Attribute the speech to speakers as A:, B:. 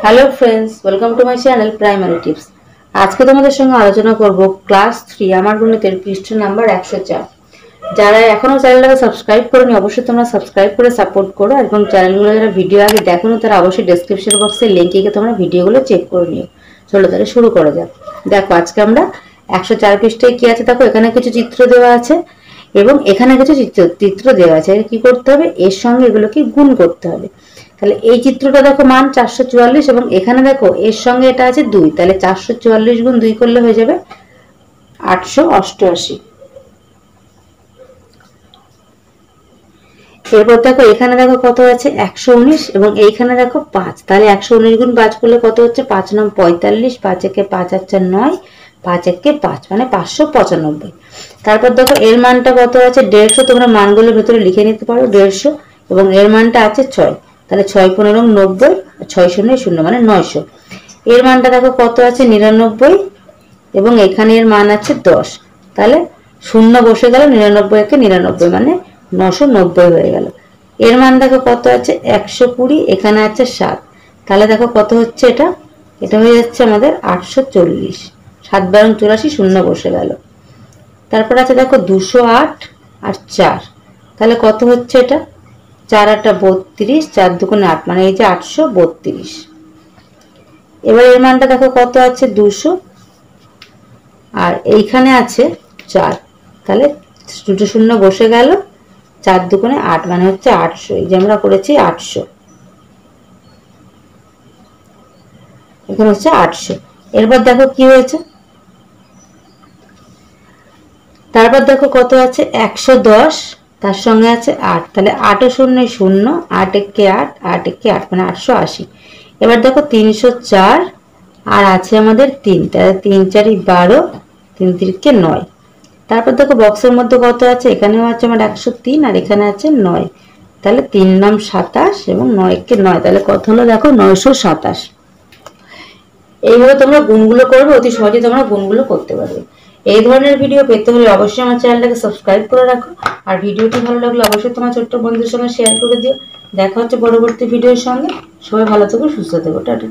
A: Hello friends, welcome to my channel primary tips. আজকে তোমাদের সঙ্গে আলোচনা করব ক্লাস 3 আমার গণিতের পৃষ্ঠ নাম্বার 104। যারা এখনো চ্যানেলটাকে সাবস্ক্রাইব করোনি অবশ্যই তোমরা সাবস্ক্রাইব করে সাপোর্ট করো, এবং চ্যানেলগুলো যারা ভিডিও আগে দেখোনি তারা অবশ্যই ডেসক্রিপশন বক্সে লিংকে গিয়ে তোমরা ভিডিওগুলো চেক করে নিও। চলো তাহলে শুরু করা যাক। দেখো আজকে আমরা 104 পৃষ্ঠায় কি আছে, দেখো এখানে কিছু চিত্র দেওয়া আছে এবং এখানে কিছু চিত্র দেওয়া আছে। কি করতে হবে, এর সঙ্গে এগুলোকে গুণ করতে হবে। তাহলে এই চিত্রটা দেখো মান 444 এবং এখানে দেখো এর সঙ্গে এটা আছে 2, তাহলে 444 গুণ 2 করলে হয়ে যাবে 888। এরপর দেখো এখানে দেখো কত আছে 119 এবং এইখানে দেখো 5, তাহলে 119 গুণ 5 করলে কত হচ্ছে 5 9 45, 5 একে 5 আর 4 9, 5 একে 5 মানে 595। তারপর দেখো এর মানটা কত আছে 150, তোমরা মানগুলোর ভেতরে লিখে নিতে পারো 150, এবং এর মানটা আছে 6, তাহলে 6 15 90 আর 6 0 0 মানে 900। এর মানটা দেখো কত আছে 99 এবং এখানে এর মান আছে 10, তাহলে শূন্য বসে গেল, 99 একে 99 মানে 990 হয়ে গেল। এর মান দেখো কত আছে 120, এখানে আছে 7, তাহলে দেখো কত হচ্ছে এটা হয়ে যাচ্ছে আমাদের 840। 7 12 84, শূন্য বসে গেল। তারপর আছে দেখো 208 আর 4, তাহলে কত হচ্ছে এটা 4 8 32, 4 2 8 মানে এই যে 832। এবার এর মানটা দেখো কত আছে 200 আর এইখানে আছে 4, তাহলে দুটো শূন্য বসে গেল, 4 2 8 মানে হচ্ছে 800, এই যে আমরা করেছি 800, এখানে হচ্ছে 800। এরপর দেখো কি হয়েছে, তারপর দেখো কত আছে 110, তার সঙ্গে আছে 8, তাহলে 8 0 0, 8 একে 8, 8 একে 8 মানে 880। এবার দেখো 304 আর আছে আমাদের 3, তাহলে 3 4 12, 3 3 9। তারপর দেখো বক্সের মধ্যে কত আছে, এখানেও আছে আমার 103 আর এখানে আছে 9, তাহলে 3 9 27 এবং 9 একে 9, তাহলে কত হলো দেখো 927। এইভাবে তোমরা গুণগুলো করবে, অতি সহজে তোমরা গুণগুলো করতে পারবে। এই ধরনের ভিডিও পেতে হলে অবশ্যই আমার চ্যানেলটাকে সাবস্ক্রাইব করে রাখো, আর ভিডিওটি ভালো লাগলে অবশ্যই তোমার ছোট্ট বন্ধুদের সঙ্গে শেয়ার করে দিও। দেখা হচ্ছে পরবর্তী ভিডিওর সঙ্গে। সবাই ভালো থেকো, সুস্থ থেকো, টাটা।